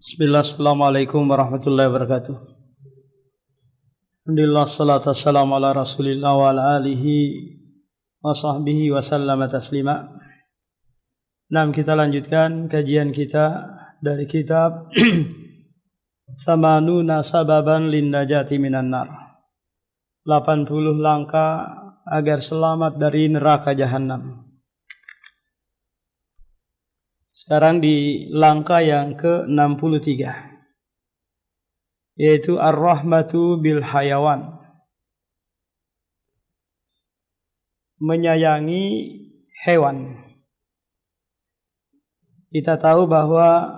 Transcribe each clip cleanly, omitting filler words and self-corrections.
Bismillah, assalamualaikum warahmatullahi wabarakatuh. Alhamdulillah, salatu wassalamu ala rasulillah wa ala alihi wa sahbihi wa sallama taslima. Nah, kita lanjutkan kajian kita dari kitab Samanuna Sababan Lin Najati Minan Nar, 80 langkah agar selamat dari neraka jahanam. Sekarang di langkah yang ke-63, yaitu ar-rahmatu bil hayawan, menyayangi hewan. Kita tahu bahwa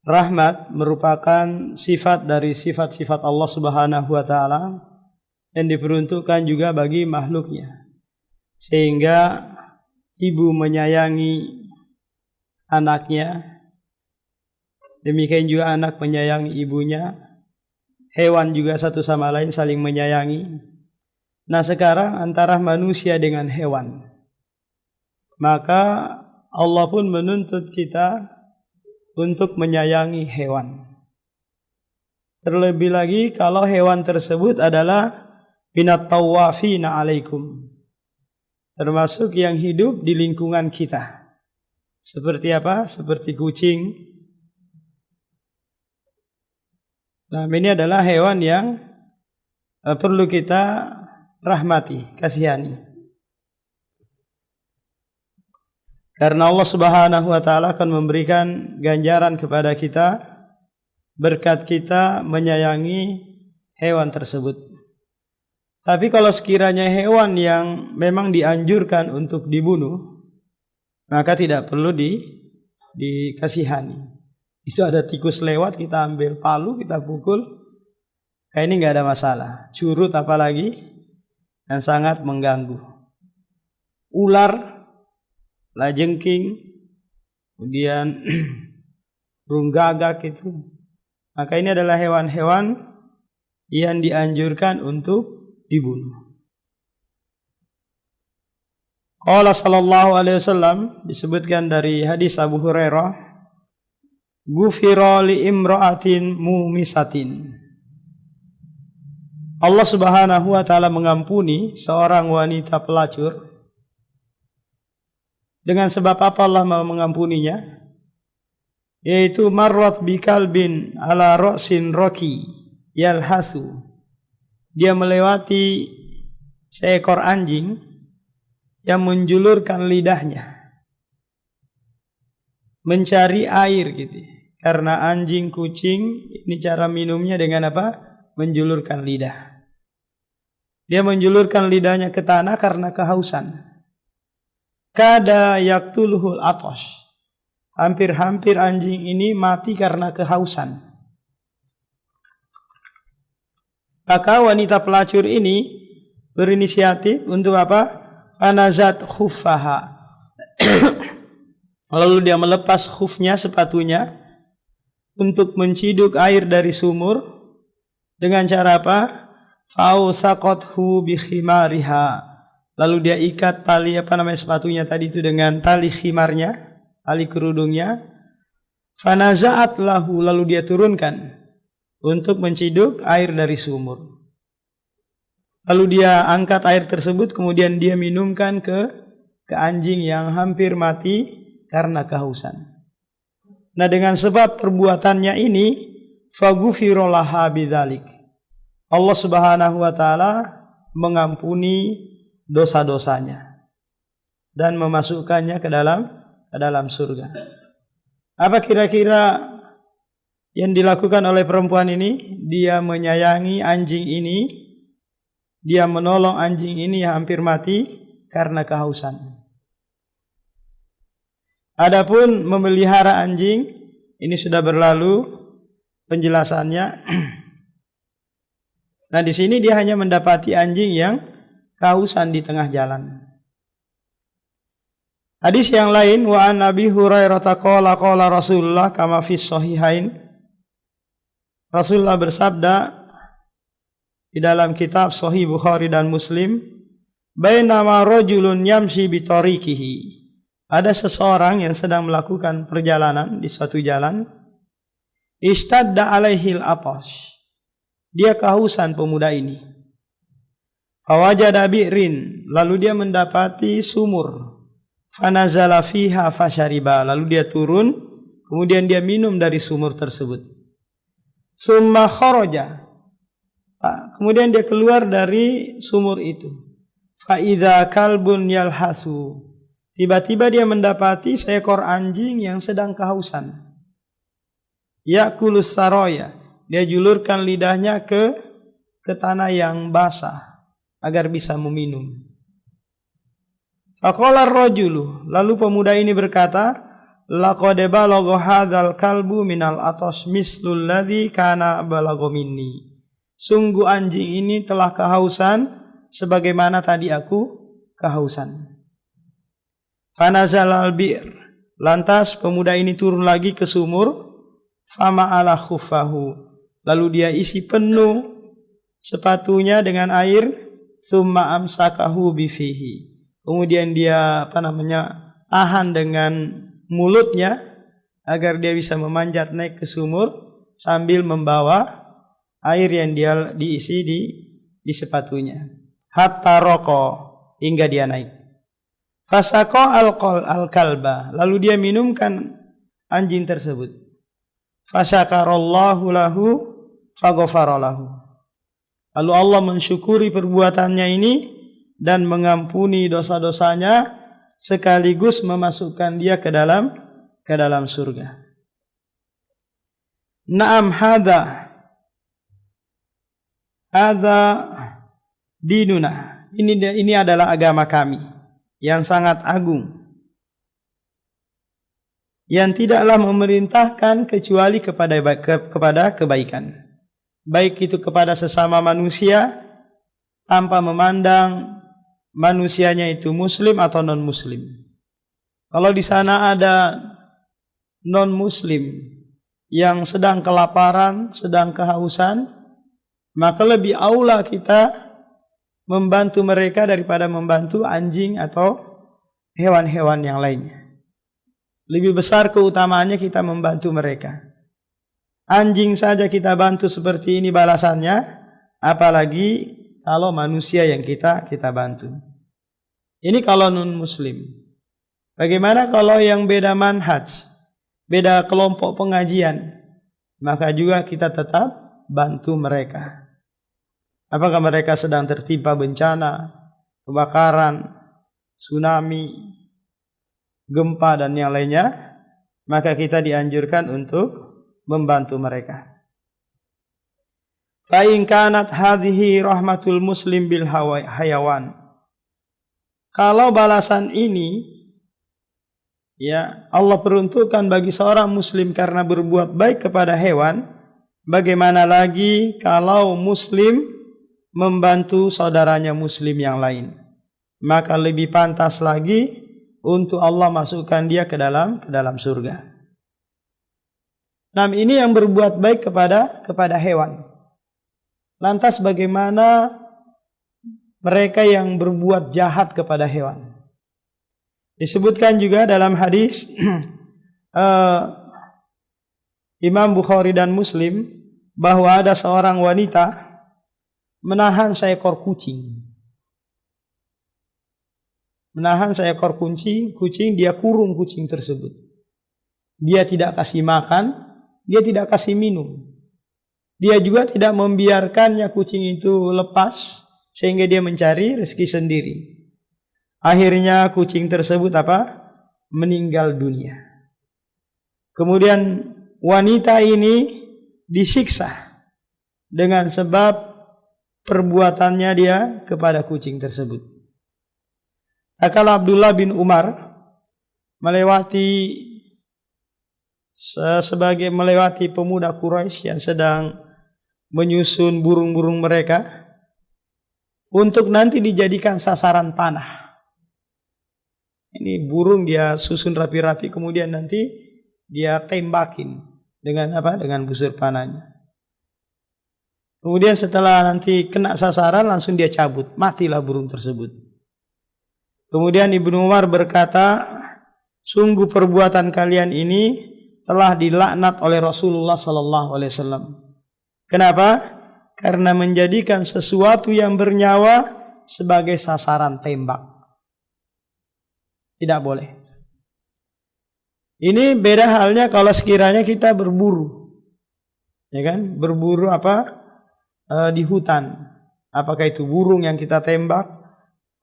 rahmat merupakan sifat dari sifat-sifat Allah Subhanahu wa taala yang diperuntukkan juga bagi makhluknya. Sehingga ibu menyayangi anaknya, demikian juga anak menyayangi ibunya, hewan juga satu sama lain saling menyayangi. Nah, sekarang antara manusia dengan hewan, maka Allah pun menuntut kita untuk menyayangi hewan. Terlebih lagi kalau hewan tersebut adalah binat tawafina alaikum, termasuk yang hidup di lingkungan kita. Seperti apa? Seperti kucing. Nah, ini adalah hewan yang perlu kita rahmati, kasihani. Karena Allah Subhanahu wa taala akan memberikan ganjaran kepada kita berkat kita menyayangi hewan tersebut. Tapi kalau sekiranya hewan yang memang dianjurkan untuk dibunuh, maka tidak perlu dikasihani. Itu ada tikus lewat, kita ambil palu, kita pukul, kayak ini nggak ada masalah. Curut apalagi yang sangat mengganggu. Ular, lajengking, kemudian burung gagak itu. Maka ini adalah hewan-hewan yang dianjurkan untuk dibunuh. Qala sallallahu alaihi wasallam, disebutkan dari hadis Abu Hurairah, Ghufira li imra'atin mumisatin. Allah Subhanahu wa taala mengampuni seorang wanita pelacur. Dengan sebab apa Allah mau mengampuninya? Yaitu marrat bikalbin ala ra'sin raki yalhasu. Dia melewati seekor anjing yang menjulurkan lidahnya mencari air gitu. Karena anjing, kucing ini cara minumnya dengan apa? Menjulurkan lidah. Dia menjulurkan lidahnya ke tanah karena kehausan. Kada yaktuluhul atos. Hampir-hampir anjing ini mati karena kehausan. Maka wanita pelacur ini berinisiatif untuk apa? Anazat khuffaha. Lalu dia melepas khufnya, sepatunya, untuk menciduk air dari sumur dengan cara apa? Fausaqathu bikhimariha. Lalu dia ikat tali sepatunya tadi itu dengan tali khimarnya, tali kerudungnya. Fanaza'at lahu, lalu dia turunkan untuk menciduk air dari sumur. Lalu dia angkat air tersebut, kemudian dia minumkan ke anjing yang hampir mati karena kehausan. Nah, dengan sebab perbuatannya ini, faghufira laha bidzalik. Allah Subhanahu wa taala mengampuni dosa-dosanya dan memasukkannya ke dalam surga. Apa kira-kira yang dilakukan oleh perempuan ini? Dia menyayangi anjing ini. Dia menolong anjing ini yang hampir mati karena kehausan. Adapun memelihara anjing, ini sudah berlalu penjelasannya. Nah, di sini dia hanya mendapati anjing yang kehausan di tengah jalan. Hadis yang lain, wa an Abi Hurairah qala qala Rasulullah kama fi sahihain. Rasulullah bersabda di dalam kitab Sahih Bukhari dan Muslim, bainama rajulun yamshi bi tariqihi. ada seseorang yang sedang melakukan perjalanan di suatu jalan. Ishtadda alaihil atash. Dia kehausan pemuda ini. Fawajada bi'rin, lalu dia mendapati sumur. Fanazala fiha fashariba, lalu dia turun, kemudian dia minum dari sumur tersebut. Summa kharaja, kemudian dia keluar dari sumur itu. Fa idza kalbun yalhasu, tiba-tiba dia mendapati seekor anjing yang sedang kehausan. Yakulus saroya, dia julurkan lidahnya ke tanah yang basah agar bisa meminum. Faqala ar-rajulu, lalu pemuda ini berkata, laqad balagha hadzal kalbu minal atas mislul ladzi kana balagha minni. Sungguh anjing ini telah kehausan sebagaimana tadi aku kehausan. Fanazal al-bir, lantas pemuda ini turun lagi ke sumur. Fama ala khuffahu, lalu dia isi penuh sepatunya dengan air. Summa amsakahu bifihi, kemudian dia tahan dengan mulutnya agar dia bisa memanjat naik ke sumur sambil membawa air yang dia diisi di sepatunya. Hatta roko, hingga dia naik. Fasaqo al-kalba, lalu dia minumkan anjing tersebut. Fasyakarallahu lahu faghafara lahu. Lalu Allah mensyukuri perbuatannya ini dan mengampuni dosa-dosanya sekaligus memasukkan dia ke dalam surga. Naam hadza dinuna. Ini adalah agama kami yang sangat agung, yang tidaklah memerintahkan kecuali kepada kebaikan, baik itu kepada sesama manusia tanpa memandang manusianya itu muslim atau non muslim. Kalau di sana ada non muslim yang sedang kelaparan, sedang kehausan, maka lebih aula kita membantu mereka daripada membantu anjing atau hewan-hewan yang lainnya. Lebih besar keutamaannya kita membantu mereka. Anjing saja kita bantu seperti ini balasannya, apalagi kalau manusia yang kita bantu. Ini kalau non muslim. Bagaimana kalau yang beda manhaj, beda kelompok pengajian? Maka juga kita tetap bantu mereka. Apakah mereka sedang tertimpa bencana, kebakaran, tsunami, gempa dan yang lainnya, maka kita dianjurkan untuk membantu mereka. Fa in kanat hadhihi rahmatul muslim bil hayawan. Kalau balasan ini ya Allah peruntukkan bagi seorang muslim karena berbuat baik kepada hewan, bagaimana lagi kalau muslim membantu saudaranya muslim yang lain? Maka lebih pantas lagi untuk Allah masukkan dia ke dalam surga. Nah, ini yang berbuat baik kepada hewan. Lantas bagaimana mereka yang berbuat jahat kepada hewan? Disebutkan juga dalam hadis Imam Bukhari dan Muslim bahwa ada seorang wanita menahan seekor kucing. Menahan seekor kucing, dia kurung kucing tersebut. Dia tidak kasih makan, dia tidak kasih minum. Dia juga tidak membiarkannya kucing itu lepas sehingga dia mencari rezeki sendiri. Akhirnya kucing tersebut meninggal dunia. Kemudian wanita ini disiksa dengan sebab perbuatannya dia kepada kucing tersebut. Tatkala Abdullah bin Umar melewati pemuda Quraisy yang sedang menyusun burung-burung mereka untuk nanti dijadikan sasaran panah. Ini burung dia susun rapi-rapi, kemudian nanti dia tembakin dengan dengan busur panahnya. Kemudian setelah nanti kena sasaran langsung dia cabut, matilah burung tersebut. Kemudian Ibnu Umar berkata, sungguh perbuatan kalian ini telah dilaknat oleh Rasulullah sallallahu alaihi wasallam. Kenapa? Karena menjadikan sesuatu yang bernyawa sebagai sasaran tembak. Tidak boleh. Ini beda halnya kalau sekiranya kita berburu. Ya kan? Berburu di hutan. Apakah itu burung yang kita tembak,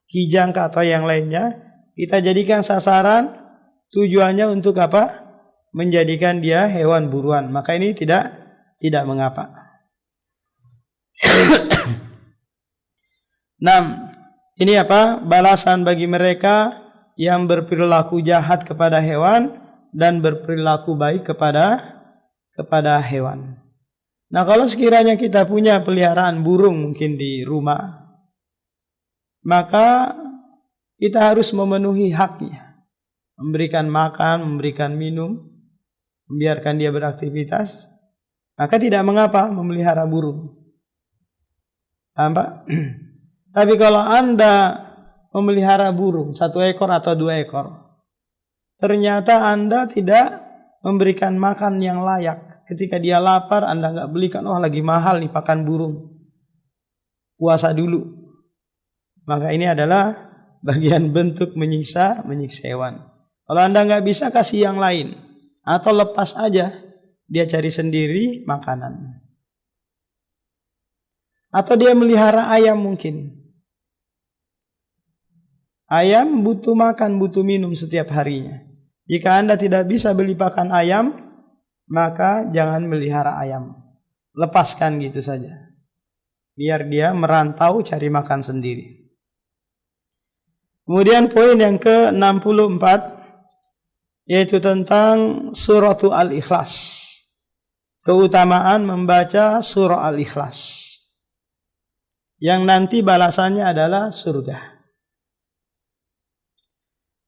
kijang atau yang lainnya, kita jadikan sasaran, tujuannya untuk apa? Menjadikan dia hewan buruan. Maka ini tidak mengapa. 6. Ini balasan bagi mereka yang berperilaku jahat kepada hewan dan berperilaku baik kepada hewan. Nah, kalau sekiranya kita punya peliharaan burung mungkin di rumah, maka kita harus memenuhi haknya. Memberikan makan, memberikan minum, membiarkan dia beraktivitas. Maka tidak mengapa memelihara burung. Tapi kalau Anda memelihara burung 1 ekor atau 2 ekor, ternyata Anda tidak memberikan makan yang layak. Ketika dia lapar, Anda nggak belikan, lagi mahal nih pakan burung, puasa dulu. Maka ini adalah bagian bentuk menyiksa hewan. Kalau Anda nggak bisa, kasih yang lain, atau lepas aja, dia cari sendiri makanan. Atau dia melihara ayam mungkin. Ayam butuh makan, butuh minum setiap harinya. Jika Anda tidak bisa beli pakan ayam, maka jangan melihara ayam. Lepaskan gitu saja. Biar dia merantau cari makan sendiri. Kemudian poin yang ke-64, yaitu tentang surah Al-Ikhlas. Keutamaan membaca surah Al-Ikhlas. Yang nanti balasannya adalah surga.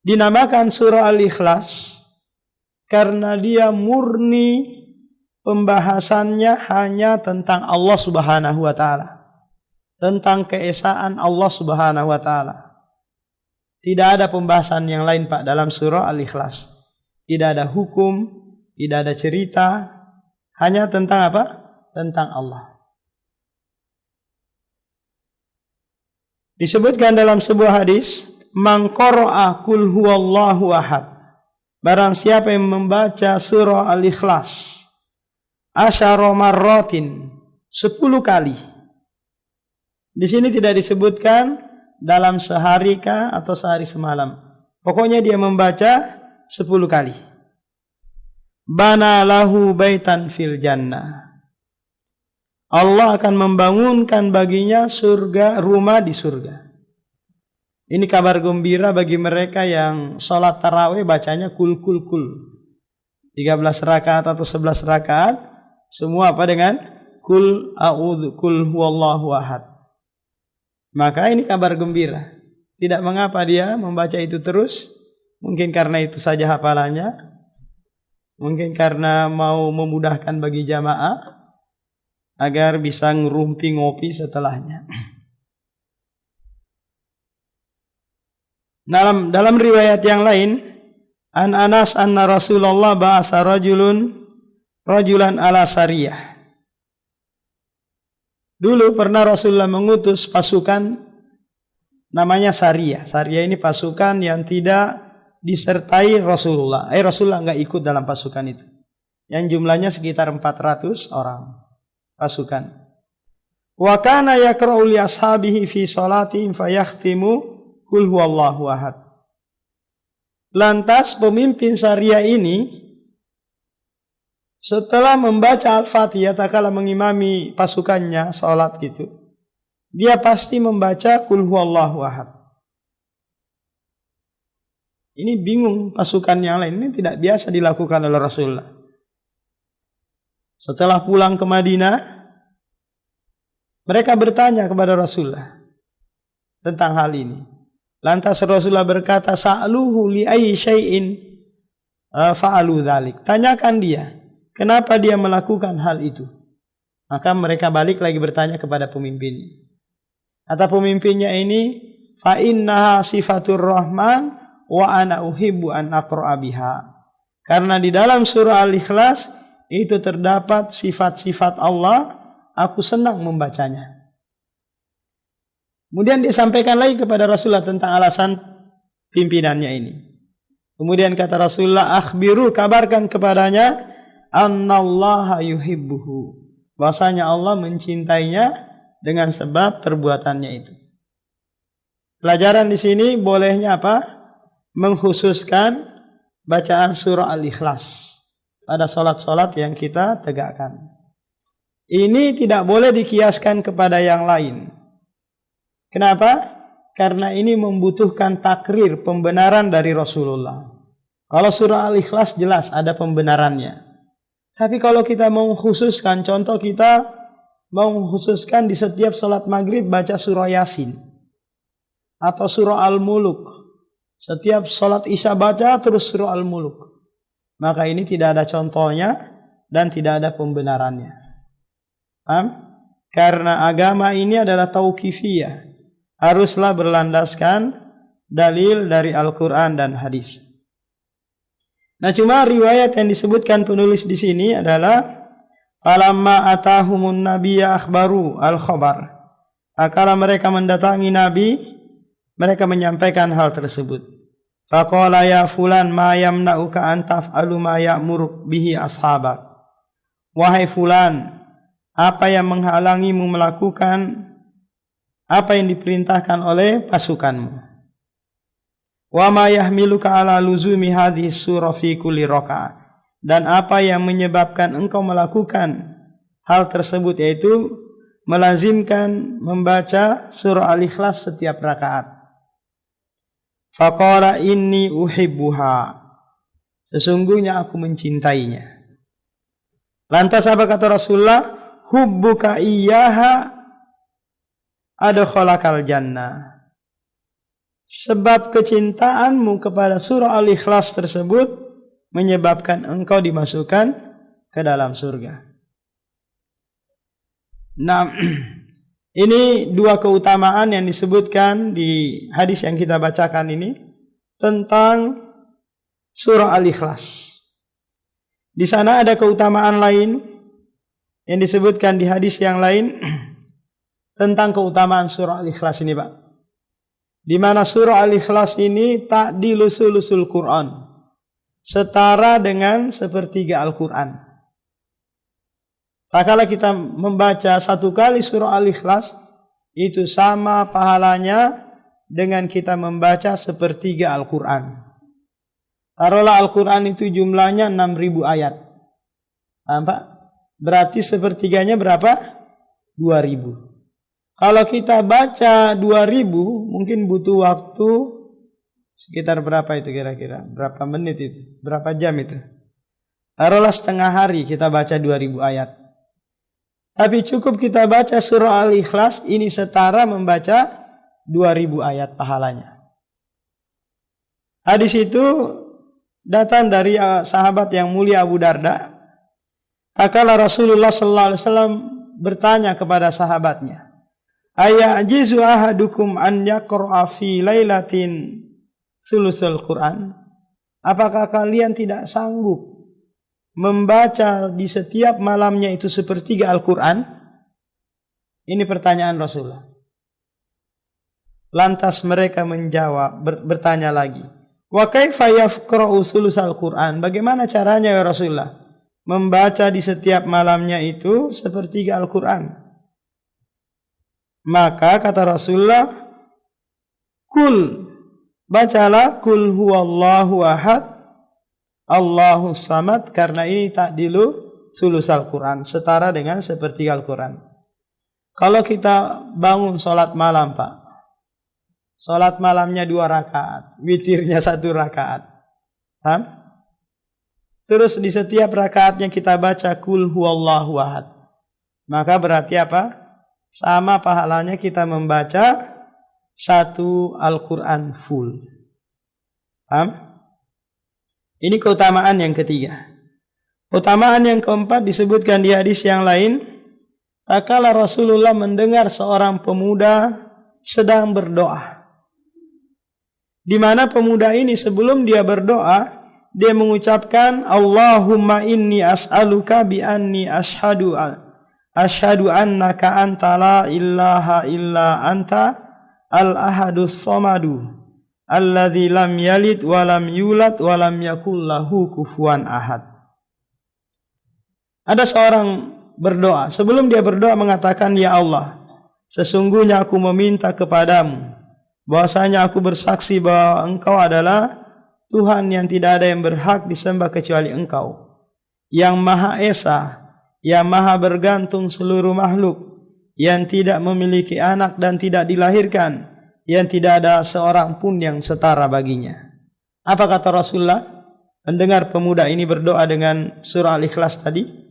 Dinamakan surah Al-Ikhlas karena dia murni pembahasannya hanya tentang Allah Subhanahu wa taala. Tentang keesaan Allah Subhanahu wa taala. Tidak ada pembahasan yang lain Pak dalam surah Al-Ikhlas. Tidak ada hukum, tidak ada cerita, hanya tentang Tentang Allah. Disebutkan dalam sebuah hadis, man qara'a qul huwallahu ahad. Barang siapa yang membaca surah Al-Ikhlas 10 marratin, 10 kali. Di sini tidak disebutkan dalam sehari kah atau sehari semalam. Pokoknya dia membaca 10 kali. Bana lahu baitan fil jannah. Allah akan membangunkan baginya rumah di surga. Ini kabar gembira bagi mereka yang sholat tarawih bacanya kul. 13 rakaat atau 11 rakaat. Semua dengan kul a'udzu kul huwallahu ahad. Maka ini kabar gembira. Tidak mengapa dia membaca itu terus. Mungkin karena itu saja hafalannya. Mungkin karena mau memudahkan bagi jamaah. Agar bisa ngerumpi ngopi setelahnya. Dalam riwayat yang lain, an Anas anna Rasulullah ba'asa rajulan ala sariyah. Dulu pernah Rasulullah mengutus pasukan namanya sariyah. Sariyah ini pasukan yang tidak disertai Rasulullah. Rasulullah enggak ikut dalam pasukan itu. Yang jumlahnya sekitar 400 orang pasukan. Wa kana yaqra'u li ashabihi fi salatihim fayakhtimu qul huwallahu ahad. Lantas pemimpin Sariyah ini setelah membaca Al-Fatihah tatkala mengimami pasukannya salat gitu, dia pasti membaca qul huwallahu ahad. Ini bingung pasukan yang lain, ini tidak biasa dilakukan oleh Rasulullah. Setelah pulang ke Madinah, mereka bertanya kepada Rasulullah tentang hal ini. Lantas Rasulullah berkata, "Sa'luhu li ayyi syai'in fa'alu dzalik." Tanyakan dia, kenapa dia melakukan hal itu? Maka mereka balik lagi bertanya kepada pemimpinnya. Kata pemimpinnya ini, "Fa innaha sifatur rahman wa ana uhibbu an aqra'a biha. Karena di dalam surah Al-Ikhlas itu terdapat sifat-sifat Allah, aku senang membacanya. Kemudian disampaikan lagi kepada Rasulullah tentang alasan pimpinannya ini. Kemudian kata Rasulullah, akhbiru, kabarkan kepadanya, annallaha yuhibbuhu, bahwasanya Allah mencintainya dengan sebab perbuatannya itu. Pelajaran di sini bolehnya apa? Mengkhususkan bacaan surah Al-Ikhlas pada salat-salat yang kita tegakkan. Ini tidak boleh dikiaskan kepada yang lain. Kenapa? Karena ini membutuhkan takrir, pembenaran dari Rasulullah. Kalau surah Al-Ikhlas jelas ada pembenarannya. Tapi kalau kita mau khususkan, contoh kita mau khususkan di setiap sholat maghrib baca surah Yasin atau surah Al-Muluk. Setiap sholat isya baca terus surah Al-Muluk. Maka ini tidak ada contohnya dan tidak ada pembenarannya. Paham? Karena agama ini adalah tauqifiyah. Haruslah berlandaskan dalil dari Al-Quran dan hadis. Nah, cuma riwayat yang disebutkan penulis di sini adalah falamma atahumun nabiyya akhbaru al-khabar. Akala mereka mendatangi Nabi, mereka menyampaikan hal tersebut. Faqala ya fulan ma yamna'uka an taf'alu ma ya'muru bihi ashabak. Wahai fulan, apa yang menghalangimu melakukan apa yang diperintahkan oleh pasukanmu? Wa ma yahmiluka ala luzumi hadhihi surah fi kulli raka'ah. Dan apa yang menyebabkan engkau melakukan hal tersebut, yaitu melazimkan membaca surah Al-Ikhlas setiap rakaat. Faqala inni uhibbuha, sesungguhnya aku mencintainya. Lantas apa kata Rasulullah? Hubbuka iyyaha adkhalakal jannah. Sebab kecintaanmu kepada surah Al-Ikhlas tersebut menyebabkan engkau dimasukkan ke dalam surga. Nah, ini dua keutamaan yang disebutkan di hadis yang kita bacakan ini tentang surah Al-Ikhlas. Di sana ada keutamaan lain yang disebutkan di hadis yang lain tentang keutamaan surah Al-Ikhlas ini, Pak. Di mana surah Al-Ikhlas ini ta'dilu sulusul Quran, setara dengan sepertiga Al-Quran. Tak kala kita membaca satu kali surah Al-Ikhlas, itu sama pahalanya dengan kita membaca sepertiga Al-Quran. Taruhlah Al-Quran itu jumlahnya 6.000 ayat. Pak? Berarti sepertiganya berapa? 2.000. Kalau kita baca 2.000, mungkin butuh waktu sekitar berapa itu kira-kira? Berapa menit itu? Berapa jam itu? Taruhlah setengah hari kita baca 2.000 ayat. Tapi cukup kita baca surah Al-Ikhlas, ini setara membaca 2.000 ayat pahalanya. Hadis itu datang dari sahabat yang mulia Abu Darda. Takala Rasulullah sallallahu alaihi wasallam bertanya kepada sahabatnya, ayajizu ahadukum an yaqra'a fi lailatin sulusul Quran? Apakah kalian tidak sanggup membaca di setiap malamnya itu sepertiga Al-Quran? Ini pertanyaan Rasulullah. Lantas mereka menjawab, bertanya lagi, wa kaifa yaqra'u sulusal Quran? Bagaimana caranya ya Rasulullah membaca di setiap malamnya itu sepertiga Al-Quran? Maka kata Rasulullah, kul, bacalah kul huwallahu ahad Allahu samad, karena ini ta'dilu sulusal Quran, setara dengan sepertiga Al-Quran. Kalau kita bangun sholat malam, Pak, sholat malamnya 2 rakaat, witirnya 1 rakaat, paham? Terus di setiap rakaatnya kita baca kul huwallahu ahad, maka berarti apa? Sama pahalanya kita membaca 1 Al-Quran full. Paham? Ini keutamaan yang ketiga. Keutamaan yang keempat disebutkan di hadis yang lain. Tatkala Rasulullah mendengar seorang pemuda sedang berdoa. di mana pemuda ini sebelum dia berdoa, dia mengucapkan Allahumma inni as'aluka bi anni ashhadu annaka anta la ilaha illa anta al-ahadus samadu alladzi lam yalid wa lam yulad wa lam yakul lahu kufuwan ahad. Ada seorang berdoa, sebelum dia berdoa mengatakan, ya Allah, sesungguhnya aku meminta kepadamu bahwasanya aku bersaksi bahwa Engkau adalah Tuhan yang tidak ada yang berhak disembah kecuali Engkau, yang Maha Esa, yang Maha bergantung seluruh makhluk, yang tidak memiliki anak dan tidak dilahirkan, yang tidak ada seorang pun yang setara baginya. Apa kata Rasulullah mendengar pemuda ini berdoa dengan surah Al-Ikhlas tadi?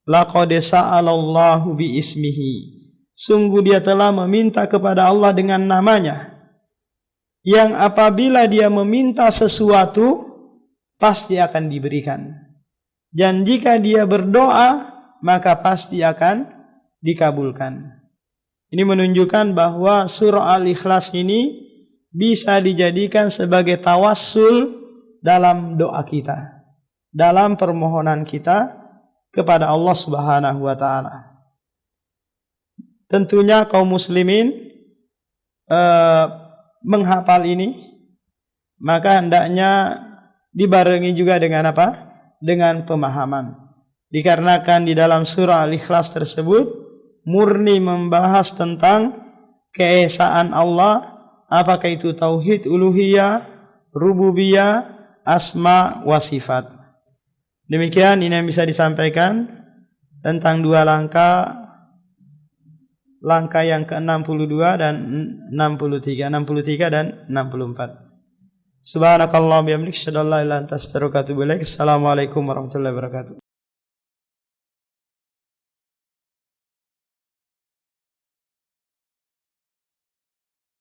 Laqad sa'alallahu bi ismihi. Sungguh dia telah meminta kepada Allah dengan namanya, yang apabila dia meminta sesuatu pasti akan diberikan, dan jika dia berdoa maka pasti akan dikabulkan. Ini menunjukkan bahwa surah Al-Ikhlas ini bisa dijadikan sebagai tawassul dalam doa kita, dalam permohonan kita kepada Allah Subhanahu wa taala. Tentunya kaum muslimin menghafal ini, maka hendaknya dibarengi juga dengan apa? Dengan pemahaman. Dikarenakan di dalam surah Al-Ikhlas tersebut murni membahas tentang keesaan Allah, apakah itu tauhid uluhiyah, rububiyah, asma wa sifat. Demikian ini yang bisa disampaikan tentang dua langkah yang ke-62 dan 63 dan 64. Subhanakallahumma wa bihamdika asyhadu an la ilaha illa anta astaghfiruka wa atubu ilaik. Assalamualaikum warahmatullahi wabarakatuh.